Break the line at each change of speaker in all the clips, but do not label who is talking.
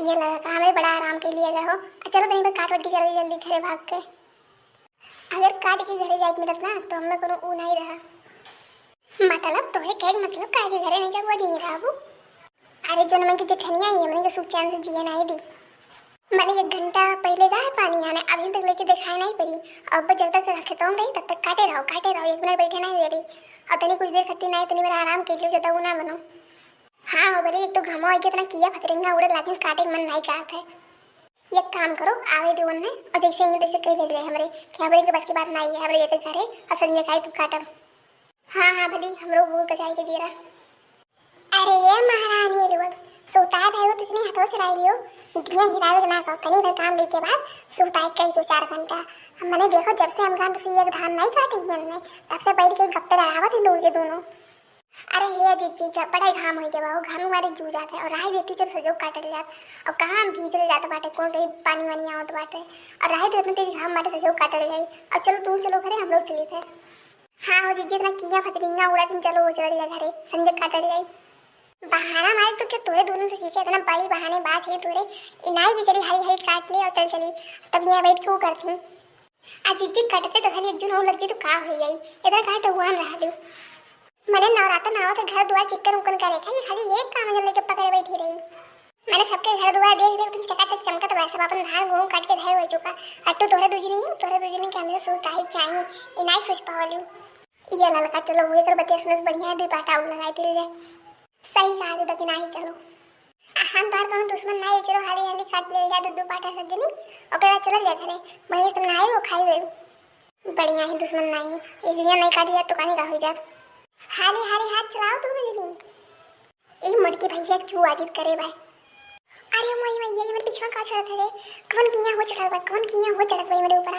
ये लगा हमें बड़ा आराम के लिए गए हो। चलो कहीं पर काट वट के जल्दी जल्दी घरे भाग के। अगर काट के घरे जाए मिलत ना तो हमें कोनो ऊ नहीं रहा। मतलब तोहे कहे मतलब काहे के घरे नहीं जाबो जी राबू। अरे जो नमन की जेठनिया आई है मैंने सुख चैन से जिया नहीं दी। मैंने 1 घंटा पहले गया है पानी आने, अभी तक लेके दिखाई नहीं पड़ी। अब जब तक खत्म रही तब तक काटे रहो 1 मिनट बैठे नहीं दे रही। और तनी कुछ देर खत्ती नहीं तनी मेरा आराम कर लियो जब ना बनो। हाँ हो बरी एक तो घमो आई कितना किया फतरेंगा उड़े लेकिन काटे मन नहीं कहत है। एक काम करो आवे दो ने और जैसे इंगे तैसे कह दे हमरे कि हमरे के बस की बात नहीं है। हमरे ये घरे और संजय खाई तू काटम। हाँ भली हमरो वो कचाई के जीरा। अरे ये महारानी लोग सोता है वो कितने हाथों चलाई लियो दिया हिरावे ना का कनी भर काम लेके बाद सोता है कई 2-4 घंटा। हम मैंने देखो जब से हम काम तो एक धान नहीं काटे ही हमने तब से बैठ के गप्पे लड़ावत ही दूर के दोनों। अरे ये जीजी का बड़ा घाम हो गया घाम हमारे जू जाते और राह देती चल सजो काटल जात और कहाँ भीज ले जाते बाटे कौन कहीं पानी वानी आवत बाटे और राह देते तेज घाम बाटे सजो काटल जाई। और चलो तू चलो घरे हम लोग चले थे। हाँ हो जीजी इतना किया फतरिंगा उड़ा दिन चलो वो चल जा घरे संजय काटल जाई। बहाना मारे तो क्या तोरे दोनों से सीखे इतना बड़ी बहाने बात है तोरे इनाई की चली हरी हरी काट ले और चल चली तब यहाँ बैठ के वो करती। आज जीजी कटते तो खाली 1 जून हो लगती तो का हो गई इधर कहे तो वहां रह दो। मैंने नवरात्र नाव तो घर दुआर चिक्कन उकन करे खाली खाली एक काम जब लेके पकड़े बैठी रही। मैंने सबके घर दुआर देख लिया तुम चकाचक चमका तो वैसे अपन धान गेहूं काट के धैर हो चुका। अट्टू तोरे दूजी नहीं कैमरे सोच का ही चाहिए इनाई सोच पावली। ये ललका चलो हुए कर बतिया सुनस बढ़िया है 2 पाटा और लगाई दिल जाए सही कहा दे तो नहीं चलो हम बार कोनो दुश्मन नहीं चलो हाली हाली काट ले जा 2 पाटा सजनी ओकरा चल जा घरे बढ़िया तुम नहीं वो खाई वे बढ़िया ही दुश्मन नहीं है ये दुनिया नहीं काटी जात तो कहानी का हो जात। हाली हाली हाथ चलाओ तुम मेरी एक मटकी भैया चू आजित करे भाई। अरे मोई भैया ये मेरे पीछे का चढ़त है कौन किया हो चढ़त भाई कौन किया हो चढ़त भाई मेरे ऊपर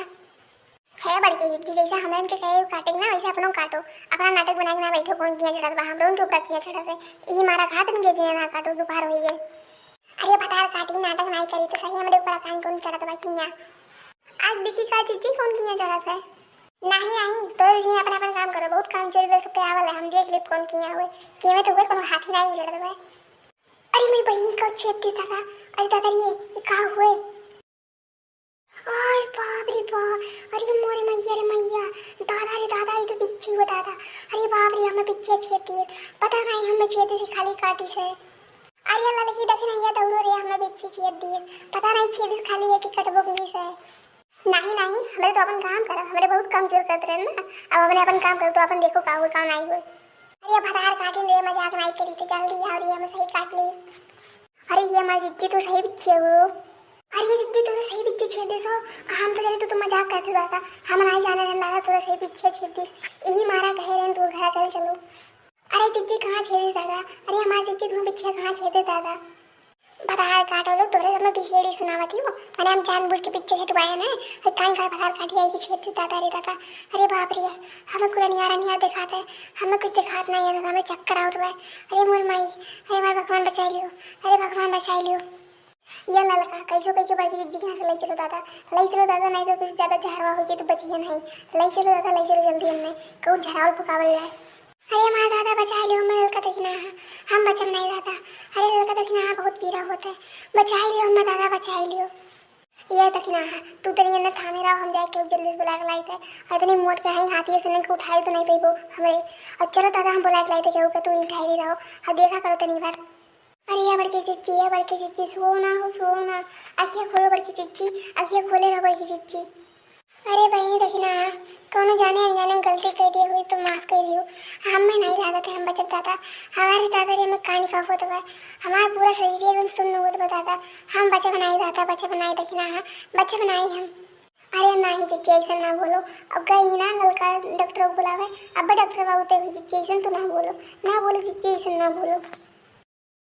है बड़के जिद्दी जैसा हमें उनके कहे काटेंगे ना वैसे अपनों काटो अपना नाटक बना के ना बैठो कौन किया चढ़त बा हम लोगों के ऊपर किया चढ़त है यही मारा घात उनके दिया ना काटो दोपहर हो गए। अरे फटार काटी नाटक नहीं करी तो सही हमारे ऊपर कान कौन चढ़त बा किया आज देखी का जिद्दी कौन किया चढ़त है नहीं तो इसने अपना अपन काम करो बहुत काम चोरी कर सकते आवल है हम देख ले कौन किया हुए किए में तो हुए कोनो हाथी नहीं चढ़त बा। अरे मेरी बहनी का छेद था अरे दादा ये का हुए ओए बाप रे बाप अरे मोरे मैया रे मैया दादा रे दादा ये तो बिच्छी हुआ दादा अरे बाप रे हमें बिच्छी छेती पता नहीं हमें छेती से खाली काटी से। अरे अल्लाह लगी देख नहीं दौड़ो रे हमें बिच्छी छेद दी पता नहीं छेदी खाली है कि कटबो की से नहीं हमें तो अपन काम करो हमारे बहुत काम जोर करते रहे ना अब अपने अपन काम करो तो अपन देखो का हुआ काम नहीं हुए। अरे भरार काटे रे मजाक नहीं करी तो जल्दी आ रही हमें सही काट ली। अरे ये हमारी जिद्दी तो सही बिच्छी हो अरे जिद्दी तोरे सही पीछे छेद दे सो हम तो जरे तो मजाक करते दादा हम नहीं जाने रहन दादा तोरे सही पीछे छेद दे यही मारा कहे रहन तू घर चलो। अरे जिद्दी कहाँ छेदे दादा अरे हमारी जिद्दी तुम पीछे कहाँ छेदे दादा भरार काटो लोग तोरे समय पिछेड़ी सुनावती हो मैंने हम जानबूझ के पीछे छेदवाया ना कान का भरार काटी आई छेद दादा रे दादा। अरे बाप रे हमें पूरा नियारा दिखाते हमें कुछ दिखात नहीं है हमें चक्कर आउट हुआ। अरे मोर माई अरे हमारे भगवान बचा लियो अरे भगवान बचा लियो। ये ललका कैसे बड़ी जिद्दी कहाँ से ले चलो दादा नहीं तो कुछ ज़्यादा झरवा हो गई तो बचिए नहीं ले चलो दादा ले चलो जल्दी हमने कहूँ झरावल पकावल जाए। अरे हमारा दादा बचा लियो हमें ललका देखना है हम बचन नहीं दादा अरे ललका देखना है बहुत पीड़ा होता है बचा लियो हमें दादा बचा लियो ये देखना है तू तो ये थामे रहो हम जाके जल्दी से बुला के लाई थे और इतनी मोट के हाई हाथी से को उठाई तो नहीं पेबो हमें और चलो दादा हम बुला के लाई थे क्योंकि तू ही ठहरी रहो और देखा करो तो नहीं बार। अरे ये बड़की चिच्ची सोना आखियाँ खोलो बड़की चिच्ची आखियाँ खोले रहो बड़की चिच्ची। अरे बहनी देखना कौन जाने अनजाने गलती कर दी हुई तो माफ़ कर दियो हमें नहीं लागत है हम बचत दादा हमारे दादा रे हमें कान का होता है हमारा पूरा शरीर एकदम सुन्न होता है दादा हम बच्चे बनाए दादा बच्चे बनाए देखना बच्चे बनाए हम। अरे नहीं चिच्ची ऐसा ना बोलो अब गई ना लड़का डॉक्टर को बुलावे अब डॉक्टर बाबू तो चिच्ची ऐसा तो ना बोलो चिच्ची ऐसा ना बोलो।